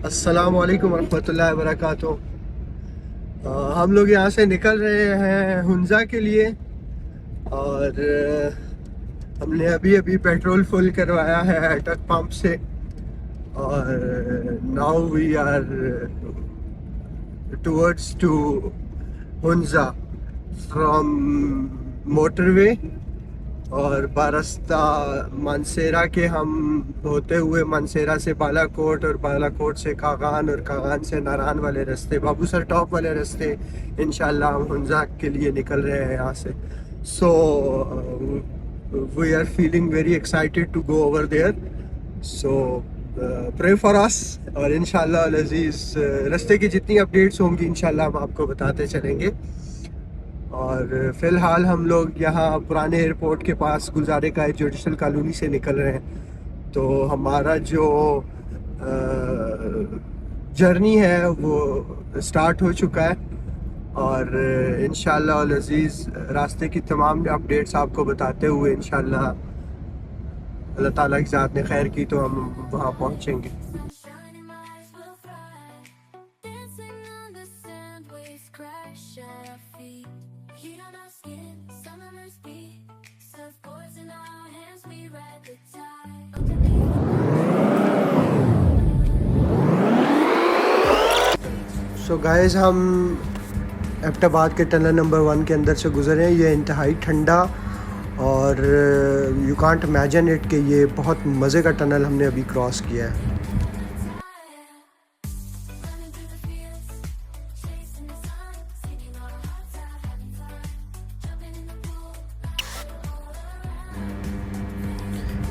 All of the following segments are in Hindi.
अस्सलाम वालेकुम रहमतुल्लाहि व बरकातुहू। हम लोग यहाँ से निकल रहे हैं हुंजा के लिए और हमने अभी अभी पेट्रोल फुल करवाया है अटक पंप से और now we are towards to Hunza from motorway और बारस्ता मानसेरा के हम होते हुए मानसेरा से बालाकोट और बालाकोट से कागान और कागान से नारान वाले रास्ते बाबूसर टॉप वाले रास्ते इंशाल्लाह हम हुंजा के लिए निकल रहे हैं यहाँ से। So we are feeling very excited to go over there, so pray for us और इंशाल्लाह अज़ीज़ रास्ते की जितनी अपडेट्स होंगी इंशाल्लाह हम आपको बताते चलेंगे। और फ़िलहाल हम लोग यहाँ पुराने एयरपोर्ट के पास गुलजारे का जुडिशल कॉलोनी से निकल रहे हैं। तो हमारा जो जर्नी है वो स्टार्ट हो चुका है और इंशाल्लाह अज़ीज़ रास्ते की तमाम अपडेट्स आपको बताते हुए इंशाल्लाह अल्लाह ताला की ज़ात ने खैर की तो हम वहाँ पहुँचेंगे। सो गाइस हम एबटाबाद के टनल नंबर 1 के अंदर से गुजरे हैं। ये इंतहाई ठंडा और यू कांट इमेजिन इट कि ये बहुत मज़े का टनल हमने अभी क्रॉस किया है।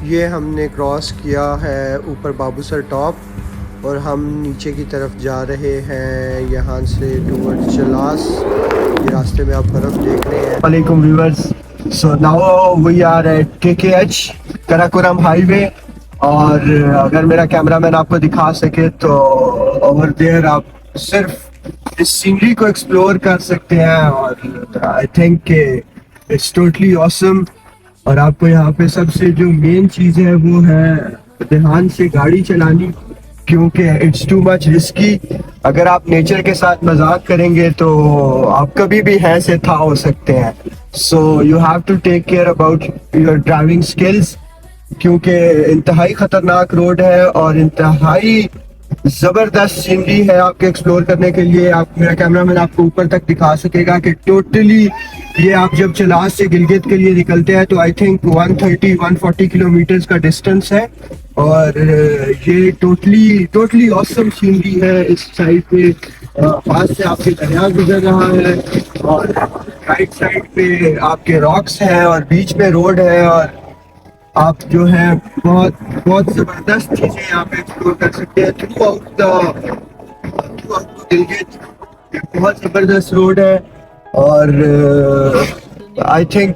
ये हमने क्रॉस किया है ऊपर बाबूसर टॉप और हम नीचे की तरफ जा रहे हैं यहाँ से टूवर्ड्स चलास। ये रास्ते में आप बर्फ़ देख रहे हैं। वालेकुम viewers, so now we are at KKH Karakoram highway और अगर मेरा कैमरामैन आपको दिखा सके तो ओवर देयर आप सिर्फ इस सीनरी को एक्सप्लोर कर सकते हैं और I think it's totally awesome. और आपको यहाँ पे सबसे जो मेन चीज़ है वो है ध्यान से गाड़ी चलानी, क्योंकि इट्स टू मच रिस्की। अगर आप नेचर के साथ मजाक करेंगे तो आप कभी भी हैं से था हो सकते हैं। So you have to take care about your driving skills, क्योंकि इंतहाई ख़तरनाक रोड है और इंतहाई ज़बरदस्त सीनरी है आपके एक्सप्लोर करने के लिए। आप मेरा कैमरामैन आपको ऊपर तक दिखा सकेगा कि टोटली ये आप जब चलास से गिलगित के लिए निकलते हैं तो आई थिंक 130-140 किलोमीटर्स का डिस्टेंस है और ये टोटली ऑसम सीनरी है। इस साइड पे पास से आपके दरिया गुजर रहा है और राइट साइड पे आपके रॉक्स हैं और बीच में रोड है और आप जो है बहुत ज़बरदस्त चीज़ें यहाँ पे एक्सप्लोर कर सकते हैं थ्रू आउट गिलगित। बहुत ज़बरदस्त रोड है और आई थिंक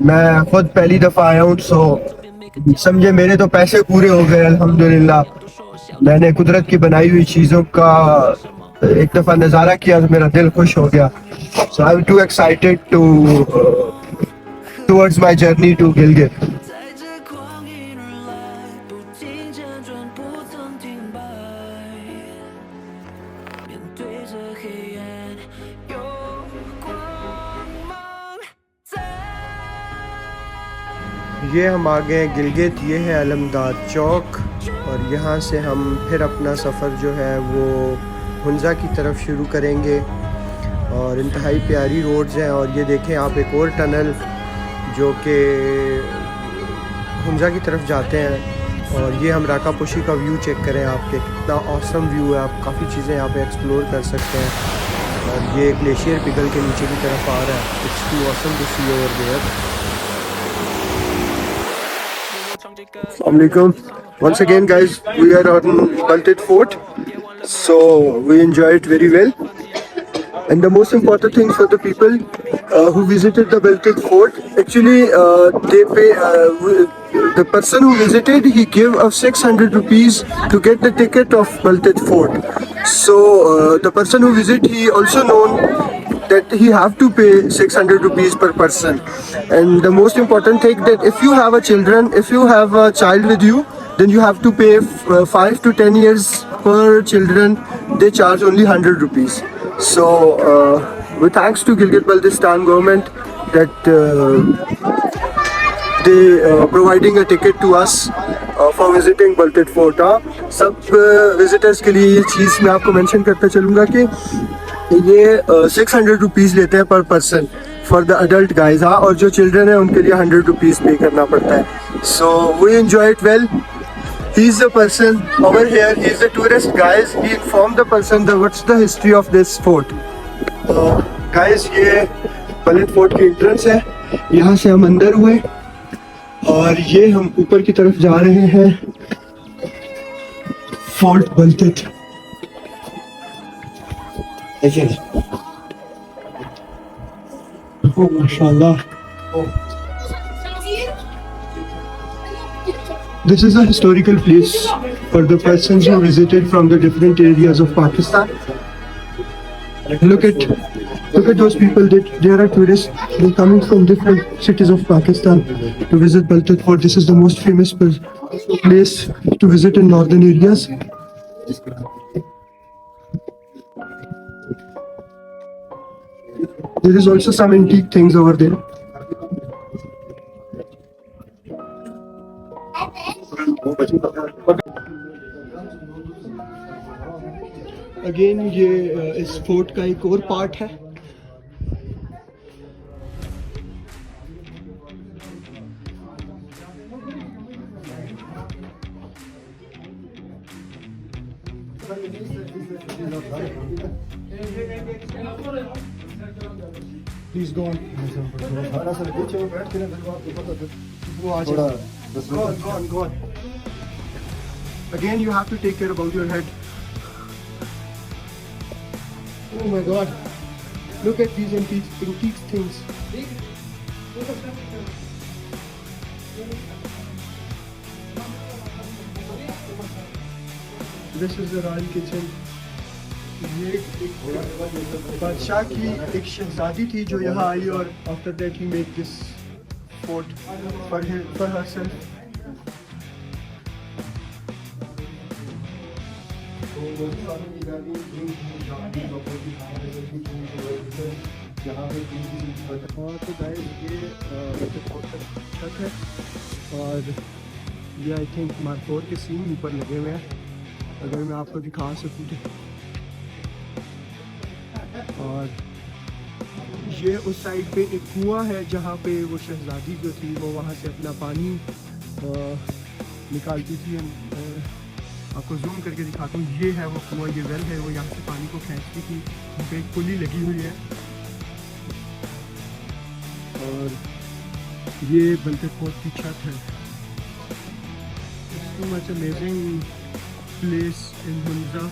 मैं खुद पहली दफ़ा आया हूँ, सो समझे मेरे तो पैसे पूरे हो गए अल्हम्दुलिल्लाह। मैंने कुदरत की बनाई हुई चीज़ों का एक दफ़ा नज़ारा किया तो मेरा दिल खुश हो गया। So I am too excited towards my journey to Gilgit. ये हम आ गए गिलगित, ये है अलमदाद चौक और यहाँ से हम फिर अपना सफ़र जो है वो हुंजा की तरफ शुरू करेंगे और इंतहाई प्यारी रोड्स हैं। और ये देखें आप एक और टनल जो कि हुंजा की तरफ जाते हैं और ये हम राकापोशी का व्यू चेक करें आपके कितना ऑसम व्यू है। आप काफ़ी चीज़ें यहाँ पे एक्सप्लोर कर सकते हैं और ये ग्लेशियर पिघल के नीचे की तरफ आ रहा है। It's too awesome to see over there. Assalamualaikum. Once again guys, we are on Balted Fort, so we enjoy it very well. And the most important thing for the people who visited the Balted Fort, actually they pay, the person who visited, he gave us 600 rupees to get the ticket of Balted Fort. So the person who visit, he also known that he have to pay 600 rupees per person. And the most important thing that if you have a child with you, then you have to pay 5 to 10 years per children. They charge only 100 rupees. So with thanks to Gilgit-Baltistan government that they providing a ticket to us for visiting Baltit Fort. सब विजिटर्स के लिए ये चीज़ मैं आपको मेंशन करता चलूँगा कि ये 600 रुपीज़ लेते हैं पर person for the adult guys. हाँ, और जो चिल्ड्रन है उनके लिए 100 रुपीज़ पे करना पड़ता है. So we enjoy it well. He is the person over here. He is the tourist, guys. He informed the person that what's the history of this fort. Guys, ये बलट फोर्ट की एंट्रेंस है. यहाँ से हम अंदर हुए और ये हम ऊपर की तरफ जा रहे हैं. फोर्ट बलटित. देखिए, oh माशाल्लाह. This is a historical place for the persons who visited from the different areas of Pakistan. Look at those people. They are tourists. They're coming from different cities of Pakistan to visit Baltit Fort. This is the most famous place to visit in northern areas. There is also some antique things over there. Again ये इस फोर्ट का एक और पार्ट है. Please go on. Go on. Again, you have to take care about your head. Oh my God! Look at these antique things. This is the royal kitchen. ये बादशाह की एक शहजादी थी जो यहाँ आई और after that he made this fort for herself. तो गाइस ये छत है और ये आई थिंक मारकोट के सीन ऊपर लगे हुए हैं. अगर मैं आपको दिखा सकूँ तो. और ये उस साइड पे एक कुआं है जहाँ पे वो शहजादी जो थी वो वहाँ से अपना पानी निकालती थी. आपको जूम करके दिखाता हूँ. ये है वो कुआं, ये वेल है, वो यहाँ से पानी को खींचती थी. यहाँ पे एक पुली लगी हुई है. और ये बलटित फोर्ट की छत है. It's too much amazing place in Hunza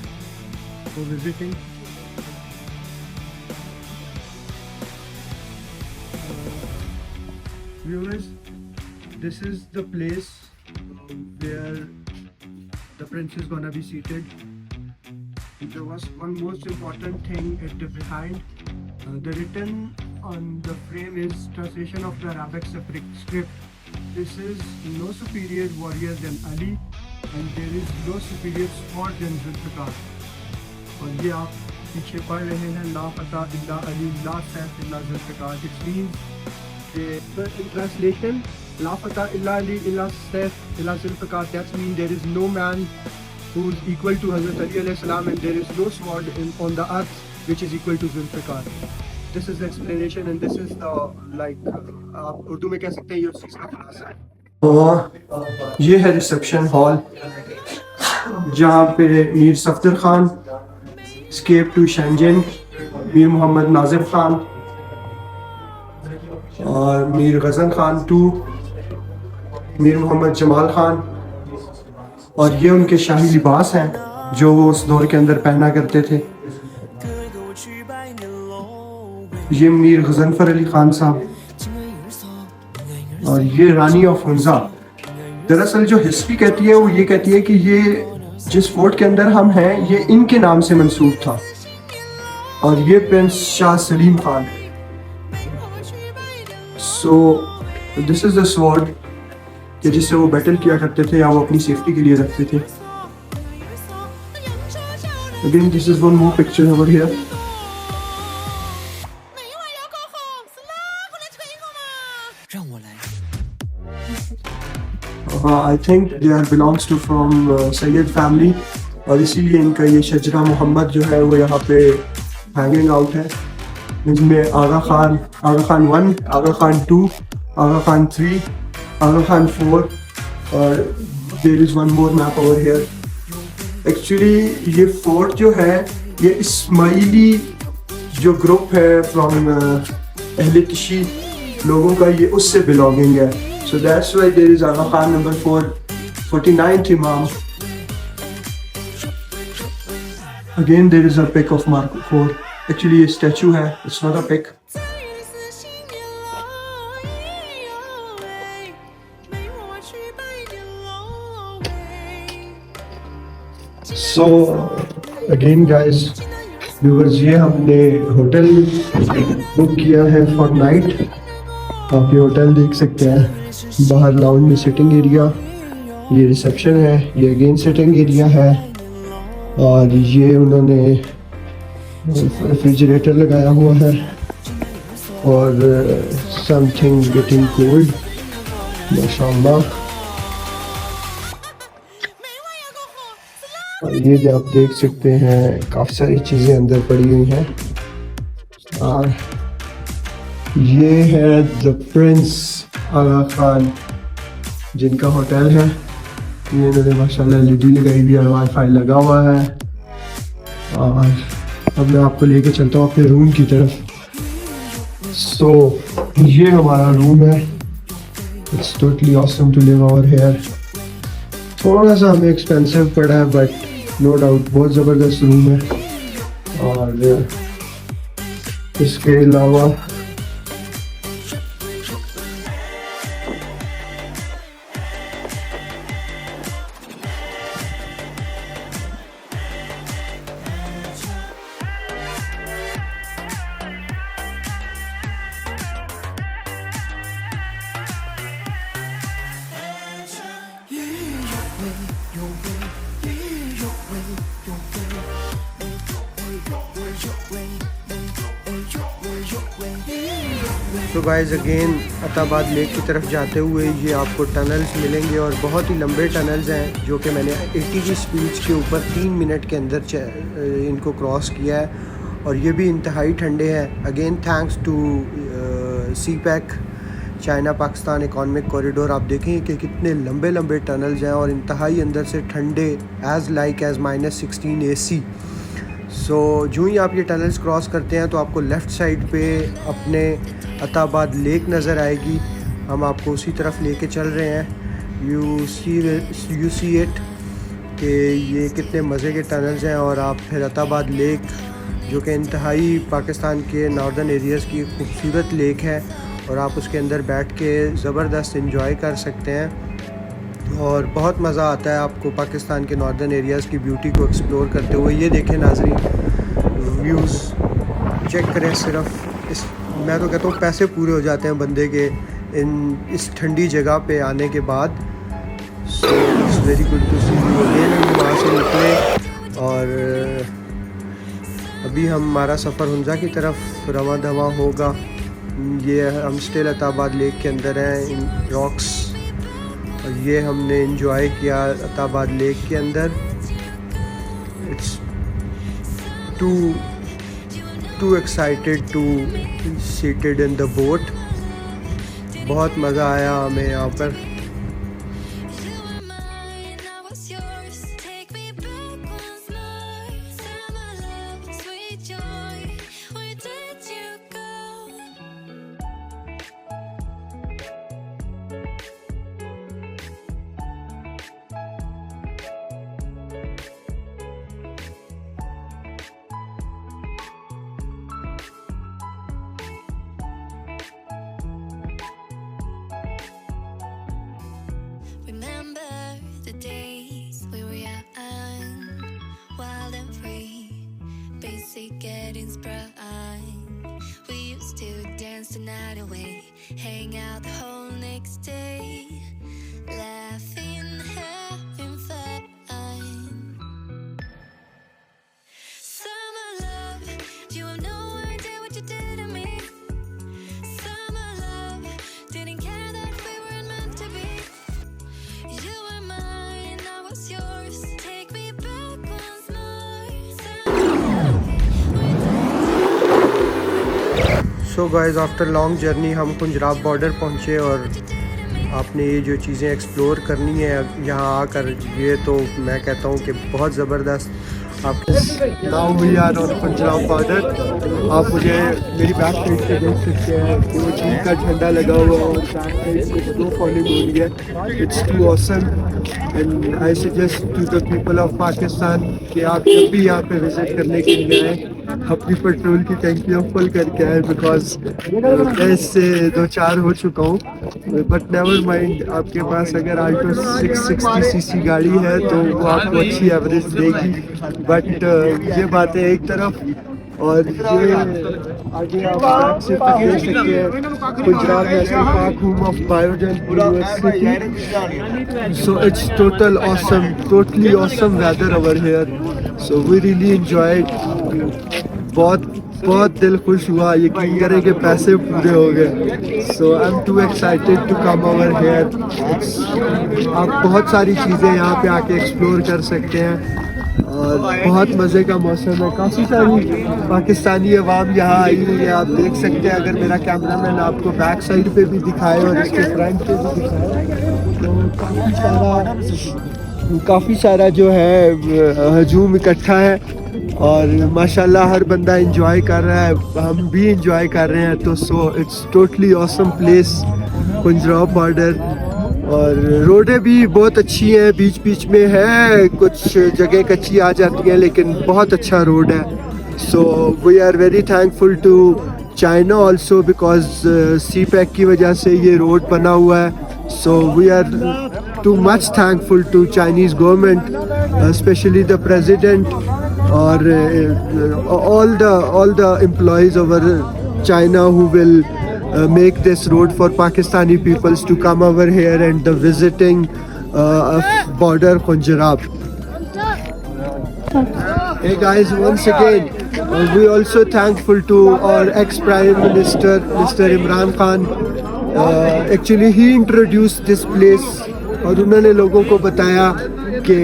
for visiting. Viewers, this is the place where the prince is gonna be seated. There was one most important thing at the behind. The written on the frame is translation of the Arabic script. This is no superior warrior than Ali, and there is no superior sword than Zulfikar. और ये आप पीछे पढ़ रहे हैं, ला फता इल्ला अली, ला सैफ इल्ला Zulfikar. It means in translation, La Fatah illa Ali illa Saif illa Zulfikar. That means there is no man who is equal to Hazrat Ali alayhi salam, and there is no sword on the earth which is equal to Zulfikar. This is the explanation, and this is the आप उर्दू में कह सकते हैं ये उस चीज़ का खुलासा. ये है रिसेप्शन हॉल जहाँ पे Mir Safdar Khan escaped to Shenzhen, Mir Mohammad नाजिर Khan और मीर गज़न खान टू, मीर मोहम्मद जमाल खान. और ये उनके शाही लिबास हैं जो वो उस दौर के अंदर पहना करते थे. ये मीर गज़नफर अली खान साहब और ये रानी ऑफ हुंजा. दरअसल जो हिस्ट्री कहती है वो ये कहती है कि ये जिस फोर्ट के अंदर हम हैं ये इनके नाम से मंसूब था. और ये Prince Shah Salim Khan. So this is the sword कि जिससे वो बैटल किया करते थे या वो अपनी सेफ्टी के लिए रखते थे। Again, this is one more picture over here. I think they are belongs to from Sayyid family और इसीलिए इनका ये शजरा मोहम्मद जो है वो यहाँ पे हैंगिंग आउट है। इसमें आगा खान 1, आगा खान 2, आगा खान 3, आगा खान 4 और there is one more map over here. Actually ये फोर्ट जो है ये इस्माइली जो ग्रुप है फ्रॉम अहले तिशी लोगों का, ये उससे बिलोंगिंग है। So that's why there is Aga Khan number 49th इमाम। Again there is a pic of mark 4। Actually ये स्टैचू है, it's not a pic. So again guys viewers, ये हमने होटल बुक किया है फॉर नाइट। आप ये होटल देख सकते हैं, बाहर लाउंज में सिटिंग एरिया, ये रिसेप्शन है, ये अगेन सिटिंग एरिया है और ये उन्होंने रेफ्रिजरेटर लगाया हुआ है और समथिंग गेटिंग कोल्ड माशाल्लाह। ये जो आप देख सकते हैं काफ़ी सारी चीज़ें अंदर पड़ी हुई हैं और ये है द प्रिंस आगा खान जिनका होटल है। ये इन्होंने माशाल्लाह LED लगाई हुई है, वाईफाई लगा हुआ है और अब मैं आपको लेके चलता हूँ अपने रूम की तरफ। सो ये हमारा रूम है, it's totally awesome to live over here. थोड़ा सा हमें एक्सपेंसिव पड़ा है बट नो डाउट बहुत ज़बरदस्त रूम है। और इसके अलावा तो गाइस अगेन अताबाद लेक की तरफ जाते हुए ये आपको टनल्स मिलेंगे और बहुत ही लंबे टनल्स हैं जो कि मैंने 80 की स्पीड के ऊपर 3 मिनट के अंदर इनको क्रॉस किया है और ये भी इंतहाई ठंडे हैं। Again thanks to CPEC China Pakistan economic corridor. आप देखें कि कितने लंबे लंबे टनल्स हैं और इंतहाई अंदर से ठंडे एज़ -16 AC। सो जो ही आप ये टनल्स क्रॉस करते हैं तो आपको लेफ़्ट साइड पे अपने अताबाद लेक नज़र आएगी। हम आपको उसी तरफ लेके चल रहे हैं। यू सी इट कि ये कितने मज़े के टनल्स हैं और आप फिर अताबाद लेक जो कि इंतहाई पाकिस्तान के नॉर्दर्न एरियाज़ की खूबसूरत लेक है और आप उसके अंदर बैठ के ज़बरदस्त इंजॉय कर सकते हैं और बहुत मज़ा आता है आपको पाकिस्तान के नॉर्दर्न एरियाज़ की ब्यूटी को एक्सप्लोर करते हुए। ये देखें नाज़रीन, व्यूज़ चेक करें। सिर्फ इस मैं तो कहता हूँ पैसे पूरे हो जाते हैं बंदे के इस ठंडी जगह पे आने के बाद। So it's very good to see you again. हम वहाँ से निकले और अभी हमारा सफ़र हुंजा की तरफ रवा दवा होगा। ये हम स्टिल अताबाद लेक के अंदर हैं इन रॉक्स और ये हमने इंजॉय किया अताबाद लेक के अंदर। It's too excited to seated in the boat. बहुत मज़ा आया हमें यहाँ पर। Getting sprung. We used to dance the night away, hang out the whole next day. So guys after long journey हम कुंजराब बॉर्डर पहुँचे और आपने ये जो चीज़ें एक्सप्लोर करनी है यहाँ आकर, ये तो मैं कहता हूँ कि बहुत ज़बरदस्त। आप now we are on Punjab border. आप मुझे मेरी बैक साइड पे देख सकते हैं कि वो चीन का झंडा लगा हुआ है और बैक साइड से स्नो फॉलिंग हो रही है। It's too awesome and I suggest to the people of Pakistan कि आप जब भी यहाँ पे विजिट करने के लिए आए अपनी पेट्रोल की टैंकियाँ फुल करके आए, बिकॉज मैं इससे 2-4 हो चुका हूँ। बट नेवर माइंड, आपके पास अगर आल्टो 660 सीसी गाड़ी है तो वो आपको अच्छी एवरेज देगी। बट ये बातें एक तरफ, और ये आगे आप बैक से देख सकते हैं Gujarat national park, home of biodiversity. So it's total awesome, totally awesome weather over here, so we really enjoyed. बहुत दिल खुश हुआ, यकीन करें कि पैसे पूरे हो गए। So I am too excited to come over here. आप बहुत सारी चीज़ें यहाँ पे आके एक्सप्लोर कर सकते हैं और बहुत मज़े का मौसम है। काफ़ी सारी पाकिस्तानी अवाम यहाँ आई हुई है, आप देख सकते हैं। अगर मेरा कैमरामैन आपको बैक साइड पे भी दिखाए और इसके फ्रंट पे भी दिखाए तो काफ़ी सारा जो है हजूम इकट्ठा है और माशाल्लाह हर बंदा एंजॉय कर रहा है, हम भी एंजॉय कर रहे हैं। तो so it's totally awesome place Khunjerab border. और रोडें भी बहुत अच्छी हैं, बीच बीच में है कुछ जगह कच्ची आ जाती हैं लेकिन बहुत अच्छा रोड है। So we are very thankful to China also because CPEC की वजह से ये रोड बना हुआ है। So we are too much thankful to Chinese government, specially the president और all the employees over China who will make this road for Pakistani peoples to come over here and the visiting border Punjab. Hey guys, once again we also thankful to our ex-Prime Minister Mr. Imran Khan. Actually he introduced this place और उन्होंने लोगों को बताया कि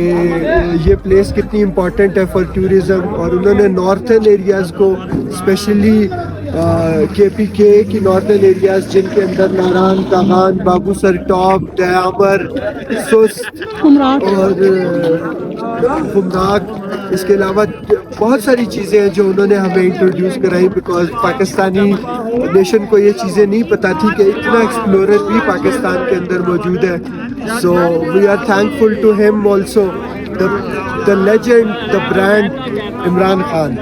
ये प्लेस कितनी इम्पोर्टेंट है फॉर टूरिज़म। और उन्होंने नॉर्थर्न एरियाज़ को स्पेशली KPK की नॉर्थर्न एरियाज़ जिनके अंदर नारान, कागान, बाबूसर टॉप, दयामर, सुस्त और खुमनाग, इसके अलावा बहुत सारी चीज़ें हैं जो उन्होंने हमें इंट्रोड्यूस कराई। बिकॉज पाकिस्तानी नेशन को ये चीज़ें नहीं पता थी कि इतना एक्सप्लोरर भी पाकिस्तान के अंदर मौजूद है। So we are thankful to him also, the legend, the brand Imran Khan.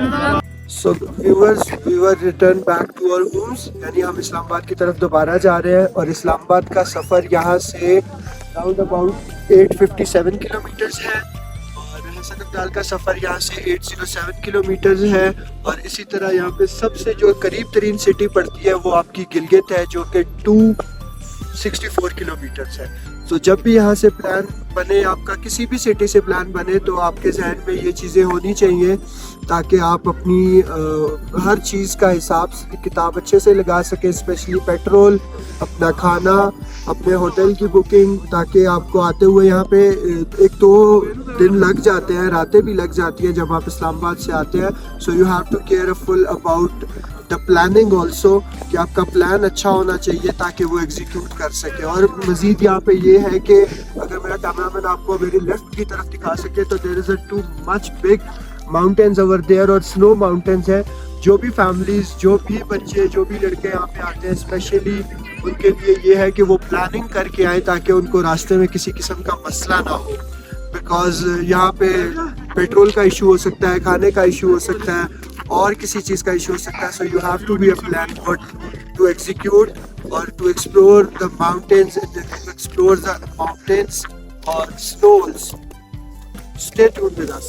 So viewers, we were returned back to our homes, यानी हम इस्लामाबाद की तरफ दोबारा जा रहे हैं और इस्लामाबाद का सफ़र यहाँ से राउंड अबाउट 857 किलोमीटर्स है और हसन अब्दाल का सफ़र यहाँ से 807 किलोमीटर्स है। और इसी तरह यहाँ पे सबसे जो करीब तरीन सिटी पड़ती है वो आपकी गिलगित है जो कि 264 किलोमीटर्स है। तो जब भी यहाँ से प्लान बने, आपका किसी भी सिटी से प्लान बने, तो आपके जहन में ये चीज़ें होनी चाहिए ताकि आप अपनी हर चीज़ का हिसाब किताब अच्छे से लगा सकें, स्पेशली पेट्रोल, अपना खाना, अपने होटल की बुकिंग, ताकि आपको आते हुए यहाँ पे 1-2 दिन लग जाते हैं, रातें भी लग जाती हैं जब आप इस्लामाबाद से आते हैं। So you have to careful about the planning also, कि आपका प्लान अच्छा होना चाहिए ताकि वो एग्जीक्यूट कर सके। और मज़ीद यहाँ पे ये है कि अगर मेरा कैमरामैन आपको मेरी लेफ्ट की तरफ दिखा सके तो there is a too much big mountains over there और स्नो माउंटेन्स हैं। जो भी फैमिलीज़, जो भी बच्चे, जो भी लड़के यहाँ पे आते हैं, स्पेशली उनके लिए ये है कि वो प्लानिंग करके आए ताकि उनको रास्ते में किसी किस्म का मसला ना हो। बिकॉज यहाँ पे पेट्रोल का इशू हो सकता है, खाने का इशू हो सकता है और किसी चीज़ का इशू हो सकता है। So you have to be a plan good to execute और टू एक्सप्लोर द माउंटेन्स, और snows. Stay tuned with us.